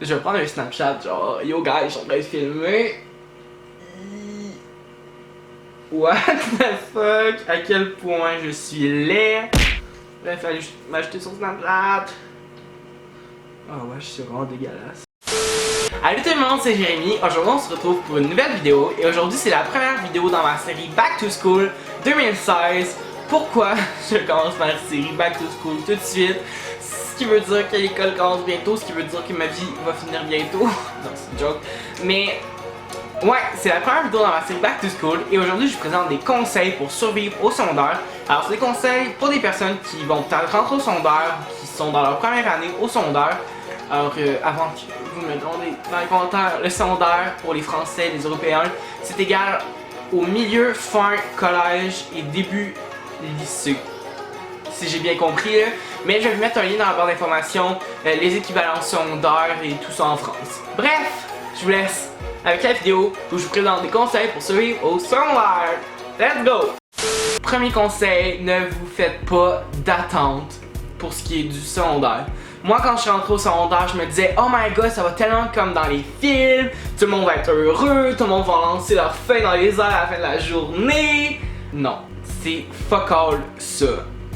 je vais prendre un Snapchat genre yo guys, je suis en train de filmer. What the fuck? À quel point je suis laid. Là, il fallait m'ajouter sur Snapchat. Oh ouais, je suis vraiment dégueulasse. Allô tout le monde, c'est Jérémy. Aujourd'hui on se retrouve pour une nouvelle vidéo. Et aujourd'hui c'est la première vidéo dans ma série Back to School 2016. Pourquoi je commence ma série Back to School tout de suite? Ce qui veut dire que l'école commence bientôt, ce qui veut dire que ma vie va finir bientôt. Non, c'est une joke. Mais ouais, c'est la première vidéo dans ma série Back to School. Et aujourd'hui je vous présente des conseils pour survivre au secondaire. Alors c'est des conseils pour des personnes qui vont peut-être rentrer au secondaire, qui sont dans leur première année au secondaire. Alors avant que vous me demandez dans les commentaires, le secondaire pour les Français, les Européens, c'est égal au milieu, fin, collège et début lycée. Si j'ai bien compris là. Mais je vais vous mettre un lien dans la barre d'informations, les équivalences secondaires et tout ça en France. Bref, je vous laisse avec la vidéo où je vous présente des conseils pour survivre au secondaire. Let's go! Premier conseil, ne vous faites pas d'attente pour ce qui est du secondaire. Moi quand je suis rentré au secondaire, je me disais oh my god, ça va tellement comme dans les films, tout le monde va être heureux, tout le monde va lancer leurs feuilles dans les airs à la fin de la journée. Non, c'est fuck all ça.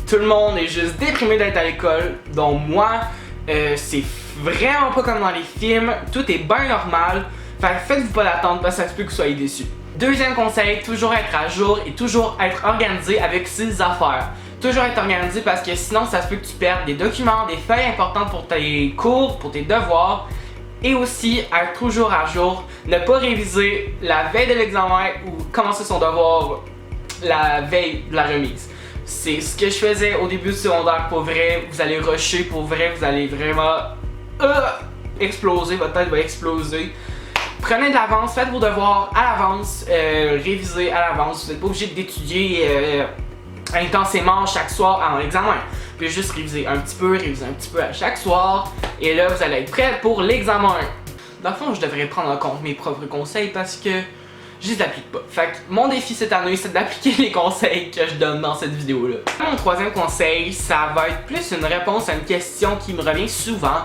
Tout le monde est juste déprimé d'être à l'école, donc moi, c'est vraiment pas comme dans les films, tout est bien normal, fait que faites-vous pas d'attente parce que ça se peut que vous soyez déçus. Deuxième conseil, toujours être à jour et toujours être organisé avec ses affaires. Toujours être organisé parce que sinon ça se peut que tu perdes des documents, des feuilles importantes pour tes cours, pour tes devoirs. Et aussi être toujours à jour, ne pas réviser la veille de l'examen ou commencer son devoir la veille de la remise. C'est ce que je faisais au début du secondaire, pour vrai, vous allez rusher, pour vrai, vous allez vraiment exploser, votre tête va exploser. Prenez de l'avance, faites vos devoirs à l'avance, révisez à l'avance, vous n'êtes pas obligé d'étudier intensément chaque soir avant l'examen. Vous pouvez juste réviser un petit peu à chaque soir, et là vous allez être prêt pour l'examen. Dans le fond, je devrais prendre en compte mes propres conseils parce que je les applique pas. Fait que mon défi cette année, c'est d'appliquer les conseils que je donne dans cette vidéo-là. Mon troisième conseil, ça va être plus une réponse à une question qui me revient souvent.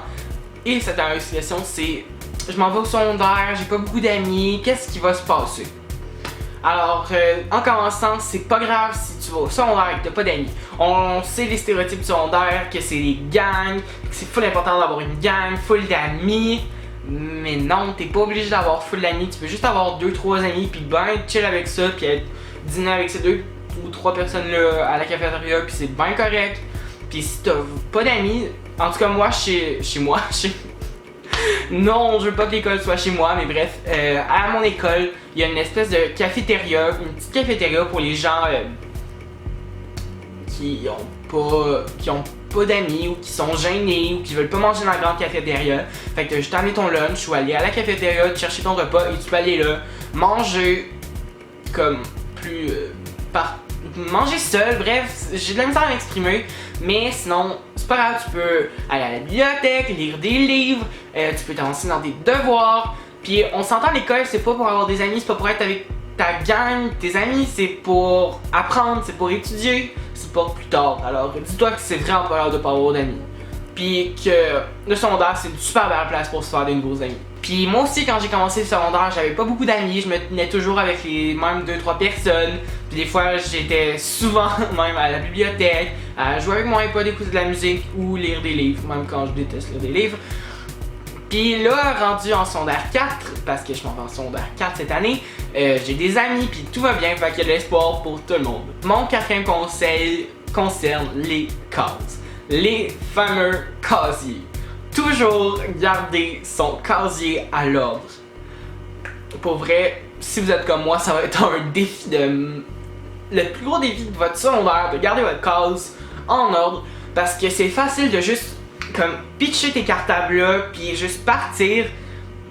Et cette question, c'est je m'en vais au secondaire, j'ai pas beaucoup d'amis, qu'est-ce qui va se passer? Alors, en commençant, c'est pas grave si tu vas au secondaire et que t'as pas d'amis. On sait les stéréotypes du secondaire, que c'est des gangs, que c'est full important d'avoir une gang, full d'amis. Mais non, t'es pas obligé d'avoir full d'amis, tu peux juste avoir 2-3 amis, puis ben chill avec ça, puis être dîner avec ces 2 ou 3 personnes là à la cafétéria, puis c'est bien correct. Puis si t'as pas d'amis, en tout cas moi, non, je veux pas que l'école soit chez moi, mais bref, à mon école, il y a une espèce de cafétéria, une petite cafétéria pour les gens qui ont pas d'amis ou qui sont gênés ou qui veulent pas manger dans la grande cafétéria. Fait que juste amené ton lunch ou aller à la cafétéria, te chercher ton repas et tu peux aller là, manger comme plus manger seul, bref, j'ai de la misère à m'exprimer, mais sinon, c'est pas grave, tu peux aller à la bibliothèque, lire des livres, tu peux t'avancer dans des devoirs, puis on s'entend à l'école, c'est pas pour avoir des amis, c'est pas pour être avec ta gang, tes amis, c'est pour apprendre, c'est pour étudier, c'est pour plus tard. Alors dis-toi que c'est vraiment pas grave de pas avoir d'amis. Puis que le secondaire, c'est une super belle place pour se faire des nouveaux amis. Puis moi aussi, quand j'ai commencé le secondaire, j'avais pas beaucoup d'amis, je me tenais toujours avec les mêmes 2-3 personnes. Puis des fois, j'étais souvent même à la bibliothèque, à jouer avec mon iPod, écouter de la musique ou lire des livres, même quand je déteste lire des livres. Puis là, rendu en secondaire 4, parce que je m'en vais en secondaire 4 cette année, j'ai des amis, puis tout va bien, fait qu'il y a de l'espoir pour tout le monde. Mon quatrième conseil concerne les cases. Les fameux casiers. Toujours garder son casier à l'ordre. Pour vrai, si vous êtes comme moi, ça va être un défi le plus gros défi de votre secondaire, de garder votre case en ordre, parce que c'est facile de juste comme pitcher tes cartables là, puis juste partir.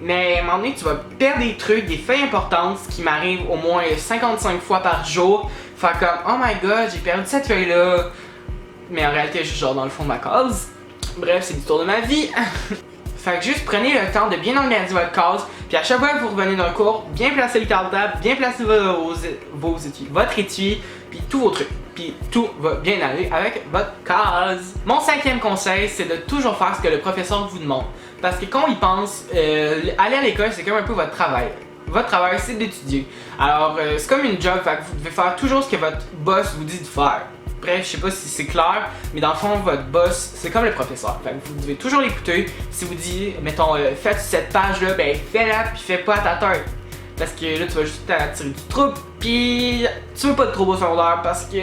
Mais à un moment donné, tu vas perdre des trucs, des feuilles importantes, ce qui m'arrive au moins 55 fois par jour. Faire comme oh my god, j'ai perdu cette feuille là. Mais en réalité, je suis genre dans le fond de ma case. Bref, c'est l'histoire de ma vie. Fait que juste prenez le temps de bien organiser votre case. Puis à chaque fois que vous revenez d'un cours, bien placer le cartable, bien placer vos étuis, votre étui, puis tous vos trucs. Puis tout va bien aller avec votre case. Mon cinquième conseil, c'est de toujours faire ce que le professeur vous demande. Parce que quand on y pense, aller à l'école, c'est comme un peu votre travail. Votre travail, c'est d'étudier. Alors, c'est comme une job, fait que vous devez faire toujours ce que votre boss vous dit de faire. Bref, je sais pas si c'est clair, mais dans le fond, votre boss, c'est comme le professeur. Fait que vous devez toujours l'écouter. Si vous dit, mettons, faites cette page-là, ben fais-la, puis fais pas à ta tête. Parce que là, tu vas juste t'attirer du trouble, puis tu veux pas de trouble au secondaire parce que,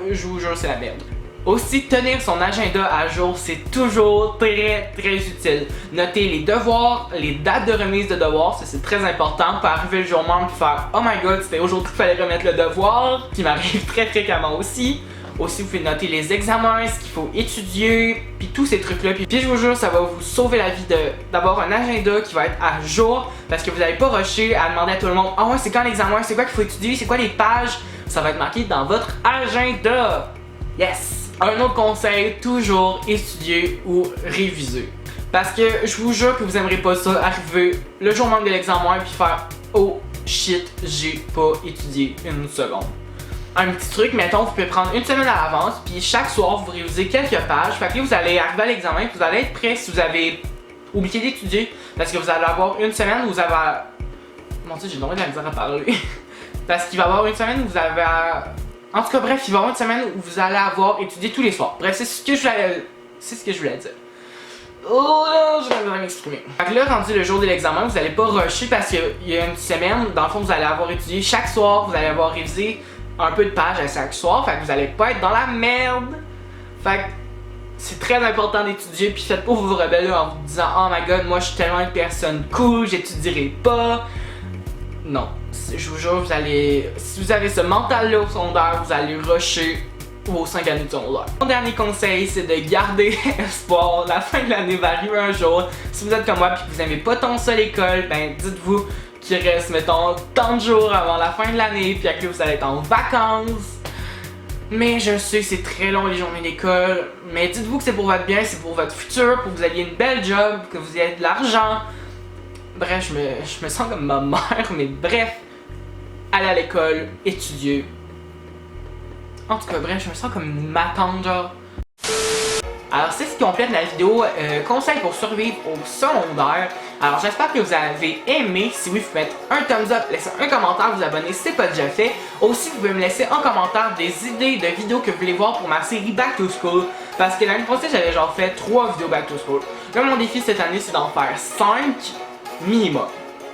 je vous jure, c'est la merde. Aussi, tenir son agenda à jour, c'est toujours très utile. Notez les devoirs, les dates de remise de devoirs, ça c'est très important. Pour arriver le jour même et faire « Oh my god, c'était aujourd'hui qu'il fallait remettre le devoir », qui m'arrive très fréquemment aussi. Aussi, vous pouvez noter les examens, ce qu'il faut étudier, puis tous ces trucs-là. Puis je vous jure, ça va vous sauver la vie d'avoir un agenda qui va être à jour, parce que vous n'allez pas rusher à demander à tout le monde « Ah ouais, c'est quand l'examen? C'est quoi qu'il faut étudier? C'est quoi les pages? » Ça va être marqué dans votre agenda. Yes! Un autre conseil, toujours étudier ou réviser. Parce que je vous jure que vous aimerez pas ça, arriver le jour même de l'examen puis faire « Oh shit, j'ai pas étudié une seconde. » Un petit truc, mettons, vous pouvez prendre une semaine à l'avance, puis chaque soir, vous révisez quelques pages. Fait que là, vous allez arriver à l'examen, vous allez être prêt si vous avez oublié d'étudier. Parce que vous allez avoir une semaine où vous avez... Mon Dieu, j'ai vraiment de la misère à parler. Parce qu'il va y avoir une semaine où vous avez... En tout cas, bref, il va y avoir une semaine où vous allez avoir étudié tous les soirs. Bref, c'est ce que je voulais dire. Oh là, je vais m'exprimer. Fait que là, rendu le jour de l'examen, vous allez pas rusher parce qu'il y a une semaine, dans le fond, vous allez avoir étudié chaque soir, vous allez avoir révisé un peu de pages à chaque soir, fait que vous allez pas être dans la merde. Fait que c'est très important d'étudier, puis faites pas vous rebeller en vous disant « Oh my god, moi je suis tellement une personne cool, j'étudierai pas. » Non, je vous jure, vous allez... Si vous avez ce mental-là au secondaire, vous allez rusher vos 5 années de secondaire. Mon dernier conseil, c'est de garder espoir. La fin de l'année va arriver un jour. Si vous êtes comme moi et que vous n'aimez pas tant ça l'école, ben dites-vous qu'il reste, mettons, tant de jours avant la fin de l'année, puis après vous allez être en vacances. Mais je sais, c'est très long les journées d'école, mais dites-vous que c'est pour votre bien, c'est pour votre futur, pour que vous ayez une belle job, que vous ayez de l'argent. Bref, je me sens comme ma mère, mais bref, aller à l'école, étudier. En tout cas, bref, je me sens comme ma tante, genre. Alors, c'est ce qui complète la vidéo conseils pour survivre au secondaire. Alors, j'espère que vous avez aimé. Si oui, vous pouvez mettre un thumbs up, laisser un commentaire, vous abonner si c'est pas déjà fait. Aussi, vous pouvez me laisser en commentaire des idées de vidéos que vous voulez voir pour ma série Back to School. Parce que l'année passée, j'avais genre fait 3 vidéos Back to School. Là, mon défi cette année, c'est d'en faire 5 minimum.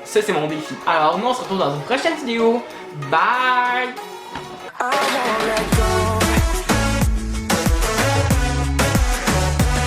Ça, c'est mon défi. Alors, nous, on se retrouve dans une prochaine vidéo. Bye!